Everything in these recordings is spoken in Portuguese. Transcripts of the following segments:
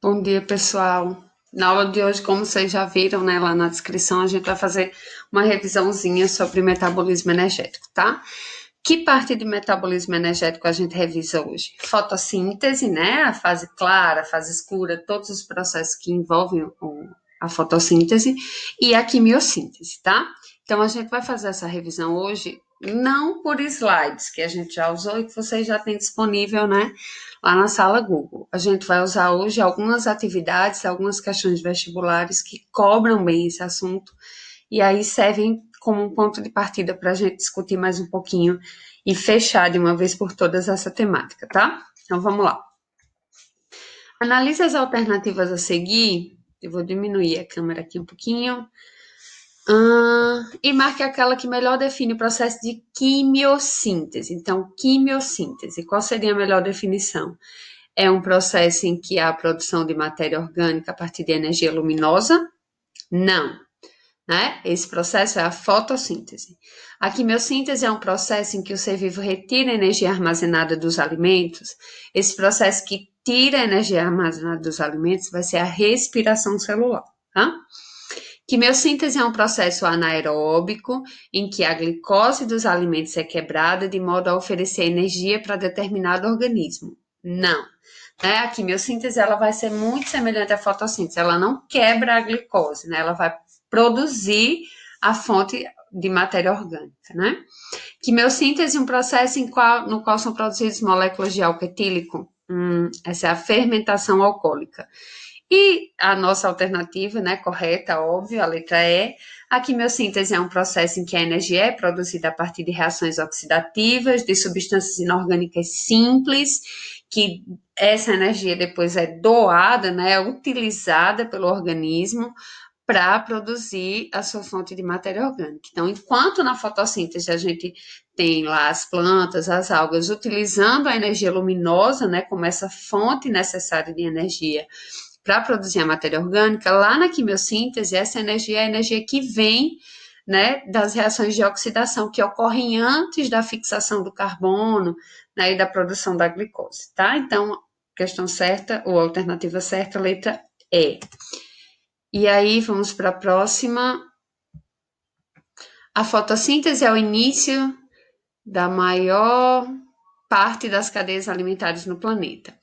Bom dia, pessoal. Na aula de hoje, como vocês já viram, né, lá na descrição, a gente vai fazer uma revisãozinha sobre metabolismo energético, tá? Que parte de metabolismo energético a gente revisa hoje? Fotossíntese, né, a fase clara, a fase escura, todos os processos que envolvem a fotossíntese e a quimiossíntese, tá? Então, a gente vai fazer essa revisão hoje, não por slides, que a gente já usou e que vocês já têm disponível, né, lá na sala Google. A gente vai usar hoje algumas atividades, algumas questões vestibulares que cobram bem esse assunto e aí servem como um ponto de partida para a gente discutir mais um pouquinho e fechar de uma vez por todas essa temática, tá? Então vamos lá. Analise as alternativas a seguir. Eu vou diminuir a câmera aqui um pouquinho. E marque aquela que melhor define o processo de quimiossíntese. Então, quimiossíntese, qual seria a melhor definição? É um processo em que há a produção de matéria orgânica a partir de energia luminosa? Não, né? Esse processo é a fotossíntese. A quimiossíntese é um processo em que o ser vivo retira a energia armazenada dos alimentos. Esse processo que tira a energia armazenada dos alimentos vai ser a respiração celular, tá? Quimiossíntese é um processo anaeróbico em que a glicose dos alimentos é quebrada de modo a oferecer energia para determinado organismo. Não. Né? A quimiossíntese ela vai ser muito semelhante à fotossíntese. Ela não quebra a glicose, né? Ela vai produzir a fonte de matéria orgânica, né? Quimiossíntese é um processo no qual são produzidas moléculas de álcool etílico. Essa é a fermentação alcoólica. E a nossa alternativa, né, correta, óbvio, a letra E, a quimiossíntese é um processo em que a energia é produzida a partir de reações oxidativas de substâncias inorgânicas simples, que essa energia depois é doada, né, é utilizada pelo organismo para produzir a sua fonte de matéria orgânica. Então, enquanto na fotossíntese a gente tem lá as plantas, as algas, utilizando a energia luminosa, né, como essa fonte necessária de energia para produzir a matéria orgânica, lá na quimiossíntese, essa energia é a energia que vem, né, das reações de oxidação que ocorrem antes da fixação do carbono, né, e da produção da glicose, tá? Então, questão certa, ou alternativa certa, letra E. E aí, vamos para a próxima. A fotossíntese é o início da maior parte das cadeias alimentares no planeta.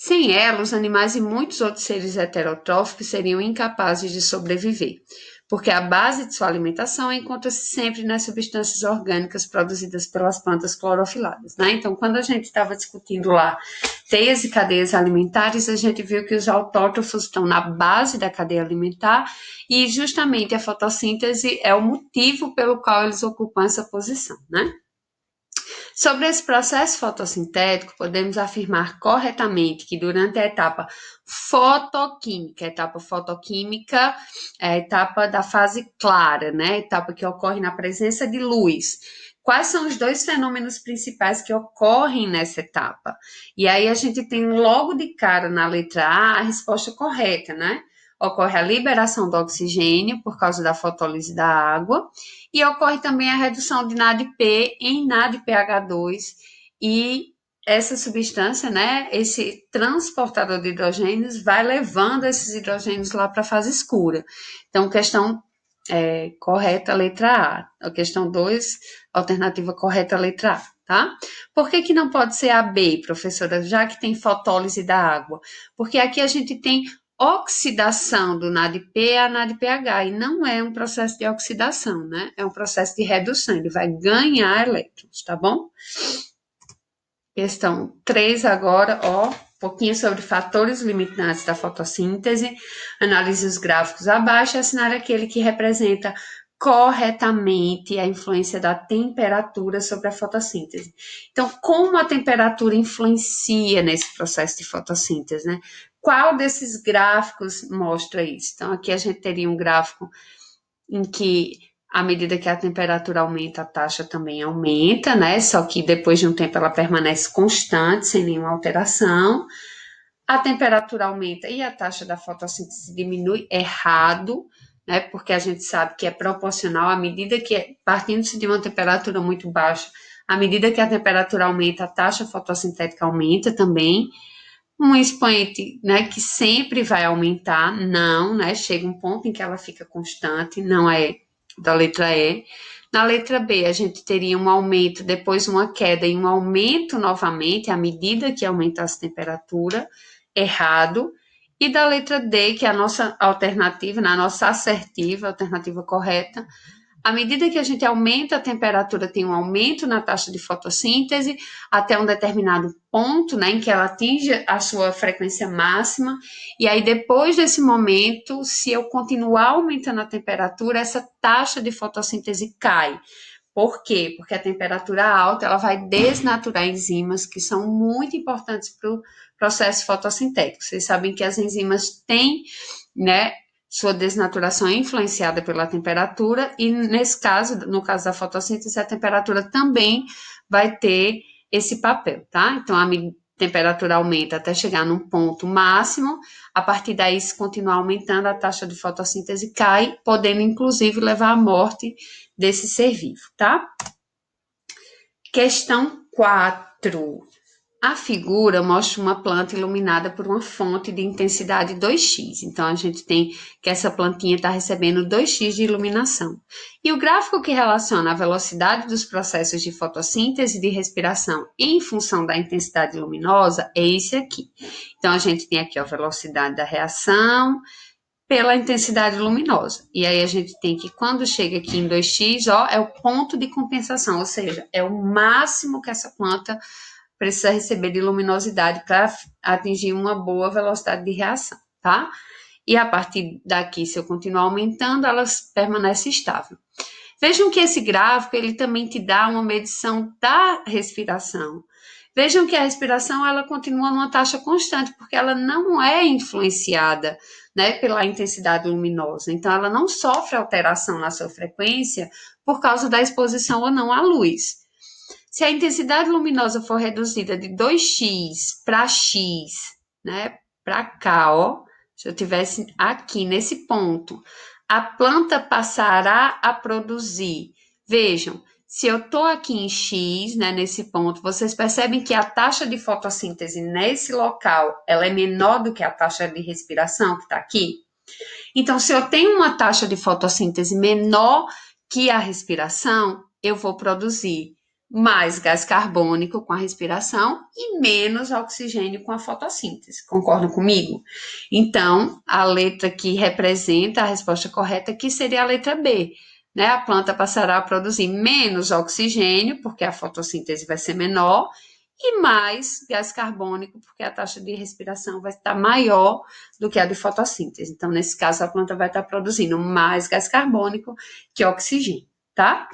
Sem ela, os animais e muitos outros seres heterotróficos seriam incapazes de sobreviver, porque a base de sua alimentação encontra-se sempre nas substâncias orgânicas produzidas pelas plantas clorofiladas, né? Então, quando a gente estava discutindo lá teias e cadeias alimentares, a gente viu que os autótrofos estão na base da cadeia alimentar e justamente a fotossíntese é o motivo pelo qual eles ocupam essa posição, né? Sobre esse processo fotossintético, podemos afirmar corretamente que durante a etapa fotoquímica é a etapa da fase clara, né? A etapa que ocorre na presença de luz. Quais são os dois fenômenos principais que ocorrem nessa etapa? E aí a gente tem logo de cara na letra A resposta correta, né? Ocorre a liberação do oxigênio por causa da fotólise da água e ocorre também a redução de NADP em NADPH2 e essa substância, né, esse transportador de hidrogênios vai levando esses hidrogênios lá para a fase escura. Então, questão correta, letra A. A questão 2, alternativa correta, letra A, tá? Por que não pode ser a B, professora, já que tem fotólise da água? Porque aqui a gente tem oxidação do NADP a NADPH, e não é um processo de oxidação, né? É um processo de redução, ele vai ganhar elétrons, tá bom? Questão 3 agora, ó, um pouquinho sobre fatores limitantes da fotossíntese, analise os gráficos abaixo e assinale aquele que representa corretamente a influência da temperatura sobre a fotossíntese. Então, como a temperatura influencia nesse processo de fotossíntese, né? Qual desses gráficos mostra isso? Então, aqui a gente teria um gráfico em que, à medida que a temperatura aumenta, a taxa também aumenta, né? Só que depois de um tempo ela permanece constante, sem nenhuma alteração. A temperatura aumenta e a taxa da fotossíntese diminui, errado, né? Porque a gente sabe que é proporcional à medida que, partindo-se de uma temperatura muito baixa, à medida que a temperatura aumenta, a taxa fotossintética aumenta também. Um expoente, né, que sempre vai aumentar, não, né, chega um ponto em que ela fica constante, não é da letra E. Na letra B, a gente teria um aumento, depois uma queda e um aumento novamente, à medida que aumentasse a temperatura, errado. E da letra D, que é a nossa alternativa, na nossa assertiva, alternativa correta, à medida que a gente aumenta a temperatura, tem um aumento na taxa de fotossíntese até um determinado ponto, né, em que ela atinge a sua frequência máxima. E aí, depois desse momento, se eu continuar aumentando a temperatura, essa taxa de fotossíntese cai. Por quê? Porque a temperatura alta ela vai desnaturar enzimas que são muito importantes para o processo fotossintético. Vocês sabem que as enzimas têm, né, sua desnaturação é influenciada pela temperatura e nesse caso, no caso da fotossíntese, a temperatura também vai ter esse papel, tá? Então a temperatura aumenta até chegar num ponto máximo, a partir daí se continuar aumentando, a taxa de fotossíntese cai, podendo inclusive levar à morte desse ser vivo, tá? Questão 4. A figura mostra uma planta iluminada por uma fonte de intensidade 2x. Então, a gente tem que essa plantinha está recebendo 2x de iluminação. E o gráfico que relaciona a velocidade dos processos de fotossíntese e de respiração em função da intensidade luminosa é esse aqui. Então, a gente tem aqui a velocidade da reação pela intensidade luminosa. E aí, a gente tem que, quando chega aqui em 2x, ó, é o ponto de compensação, ou seja, é o máximo que essa planta precisa receber de luminosidade para atingir uma boa velocidade de reação, tá? E a partir daqui, se eu continuar aumentando, ela permanece estável. Vejam que esse gráfico, ele também te dá uma medição da respiração. Vejam que a respiração, ela continua numa taxa constante, porque ela não é influenciada, né, pela intensidade luminosa. Então, ela não sofre alteração na sua frequência por causa da exposição ou não à luz. Se a intensidade luminosa for reduzida de 2x para x, né, para cá, ó, se eu tivesse aqui nesse ponto, a planta passará a produzir. Vejam, se eu estou aqui em x, né, nesse ponto, vocês percebem que a taxa de fotossíntese nesse local, ela é menor do que a taxa de respiração que está aqui? Então, se eu tenho uma taxa de fotossíntese menor que a respiração, eu vou produzir mais gás carbônico com a respiração e menos oxigênio com a fotossíntese. Concordam comigo? Então, a letra que representa a resposta correta aqui seria a letra B. Né? A planta passará a produzir menos oxigênio, porque a fotossíntese vai ser menor, e mais gás carbônico, porque a taxa de respiração vai estar maior do que a de fotossíntese. Então, nesse caso, a planta vai estar produzindo mais gás carbônico que oxigênio, tá?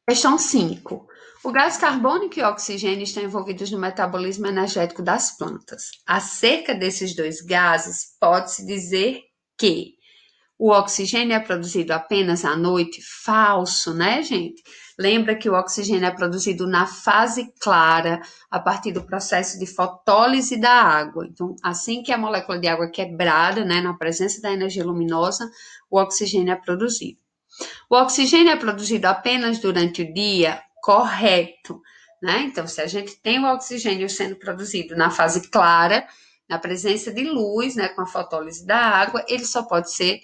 Questão 5. O gás carbônico e o oxigênio estão envolvidos no metabolismo energético das plantas. Acerca desses dois gases, pode-se dizer que o oxigênio é produzido apenas à noite? Falso, né, gente? Lembra que o oxigênio é produzido na fase clara, a partir do processo de fotólise da água. Então, assim que a molécula de água é quebrada, né, na presença da energia luminosa, o oxigênio é produzido. O oxigênio é produzido apenas durante o dia? Correto, né? Então, se a gente tem o oxigênio sendo produzido na fase clara, na presença de luz, né, com a fotólise da água, ele só pode ser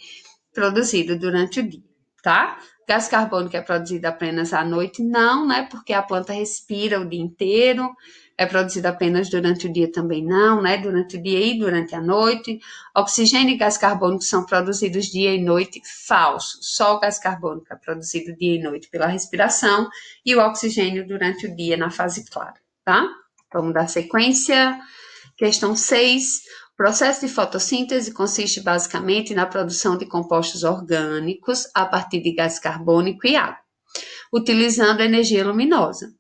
produzido durante o dia, tá? Gás carbônico é produzido apenas à noite? Não, né? Porque a planta respira o dia inteiro. É produzido apenas durante o dia também? Não, né? Durante o dia e durante a noite. Oxigênio e gás carbônico são produzidos dia e noite? Falso. Só o gás carbônico é produzido dia e noite pela respiração e o oxigênio durante o dia na fase clara, tá? Vamos dar sequência. Questão 6. O processo de fotossíntese consiste basicamente na produção de compostos orgânicos a partir de gás carbônico e água, utilizando energia luminosa.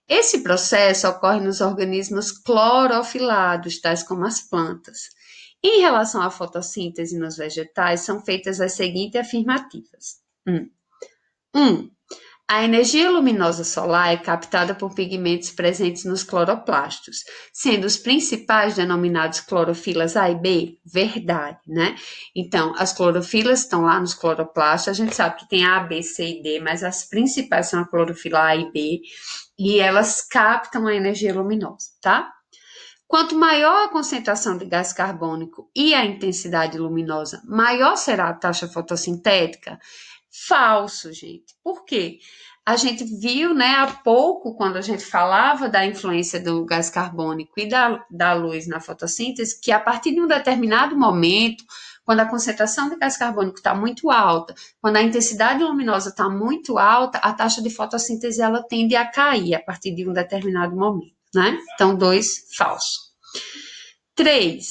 Esse processo ocorre nos organismos clorofilados, tais como as plantas. Em relação à fotossíntese nos vegetais, são feitas as seguintes afirmativas. 1. A energia luminosa solar é captada por pigmentos presentes nos cloroplastos, sendo os principais denominados clorofilas A e B. Verdade, né? Então, as clorofilas estão lá nos cloroplastos, a gente sabe que tem A, B, C e D, mas as principais são a clorofila A e B, e elas captam a energia luminosa, tá? Quanto maior a concentração de gás carbônico e a intensidade luminosa, maior será a taxa fotossintética? Falso, gente. Por quê? A gente viu, né, há pouco, quando a gente falava da influência do gás carbônico e da luz na fotossíntese, que a partir de um determinado momento, quando a concentração de gás carbônico está muito alta, quando a intensidade luminosa está muito alta, a taxa de fotossíntese ela tende a cair a partir de um determinado momento, né? Então, 2, falso. 3.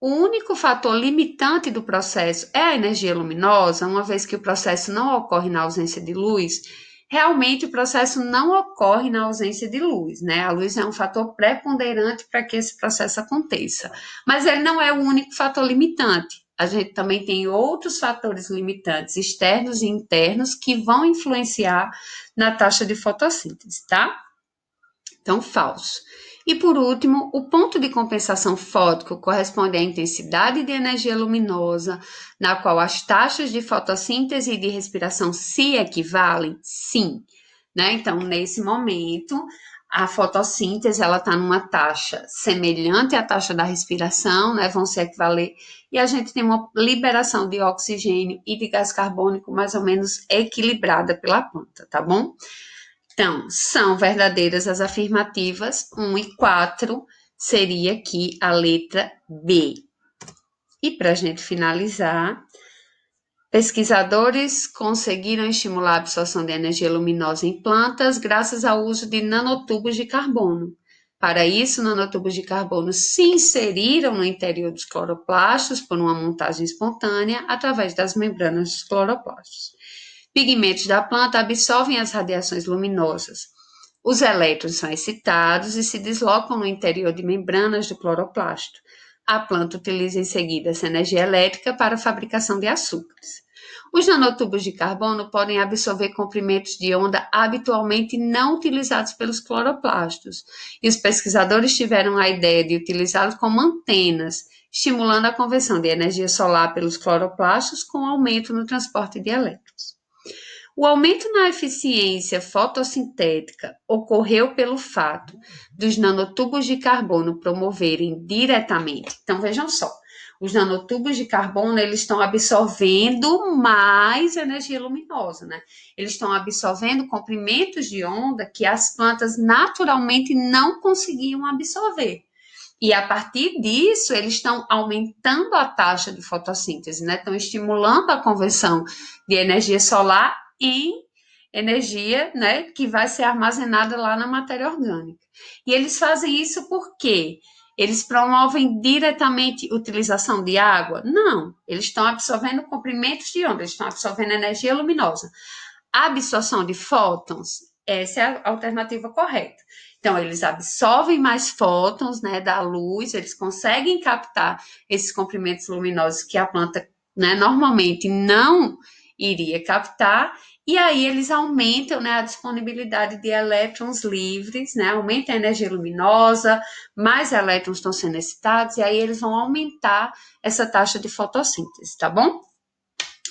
O único fator limitante do processo é a energia luminosa, uma vez que o processo não ocorre na ausência de luz. Realmente, o processo não ocorre na ausência de luz, né? A luz é um fator preponderante para que esse processo aconteça, mas ele não é o único fator limitante. A gente também tem outros fatores limitantes externos e internos que vão influenciar na taxa de fotossíntese, tá? Então, falso. E por último, o ponto de compensação fótico corresponde à intensidade de energia luminosa, na qual as taxas de fotossíntese e de respiração se equivalem? Sim. Né? Então, nesse momento, a fotossíntese ela está numa taxa semelhante à taxa da respiração, né? Vão se equivaler, e a gente tem uma liberação de oxigênio e de gás carbônico mais ou menos equilibrada pela planta, tá bom? Então, são verdadeiras as afirmativas 1 e 4, seria aqui a letra B. E para a gente finalizar, pesquisadores conseguiram estimular a absorção de energia luminosa em plantas graças ao uso de nanotubos de carbono. Para isso, nanotubos de carbono se inseriram no interior dos cloroplastos por uma montagem espontânea através das membranas dos cloroplastos. Pigmentos da planta absorvem as radiações luminosas. Os elétrons são excitados e se deslocam no interior de membranas do cloroplasto. A planta utiliza em seguida essa energia elétrica para a fabricação de açúcares. Os nanotubos de carbono podem absorver comprimentos de onda habitualmente não utilizados pelos cloroplastos, e os pesquisadores tiveram a ideia de utilizá-los como antenas, estimulando a conversão de energia solar pelos cloroplastos com aumento no transporte de elétrons. O aumento na eficiência fotossintética ocorreu pelo fato dos nanotubos de carbono promoverem diretamente. Então, vejam só, os nanotubos de carbono, eles estão absorvendo mais energia luminosa, né? Eles estão absorvendo comprimentos de onda que as plantas naturalmente não conseguiam absorver. E a partir disso, eles estão aumentando a taxa de fotossíntese, né? Estão estimulando a conversão de energia solar em energia, né, que vai ser armazenada lá na matéria orgânica. E eles fazem isso porque eles promovem diretamente utilização de água? Não, eles estão absorvendo comprimentos de onda, eles estão absorvendo energia luminosa. A absorção de fótons, essa é a alternativa correta. Então, eles absorvem mais fótons, né, da luz, eles conseguem captar esses comprimentos luminosos que a planta, né, normalmente não iria captar, e aí eles aumentam, né, a disponibilidade de elétrons livres, né, aumenta a energia luminosa, mais elétrons estão sendo excitados, e aí eles vão aumentar essa taxa de fotossíntese, tá bom?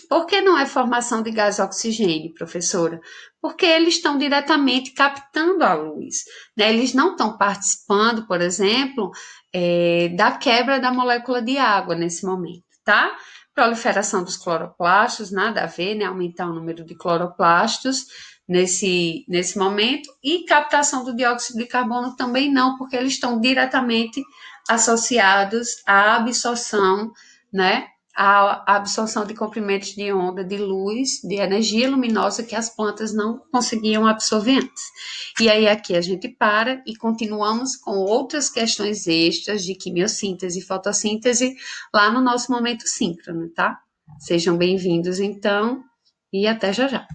Por que não é formação de gás oxigênio, professora? Porque eles estão diretamente captando a luz, né? Eles não estão participando, por exemplo, da quebra da molécula de água nesse momento, tá? Proliferação dos cloroplastos, nada a ver, né? Aumentar o número de cloroplastos nesse momento, e captação do dióxido de carbono também não, porque eles estão diretamente associados à absorção, né? A absorção de comprimentos de onda de luz, de energia luminosa que as plantas não conseguiam absorver antes. E aí aqui a gente para e continuamos com outras questões extras de quimiossíntese e fotossíntese lá no nosso momento síncrono, tá? Sejam bem-vindos então e até já já.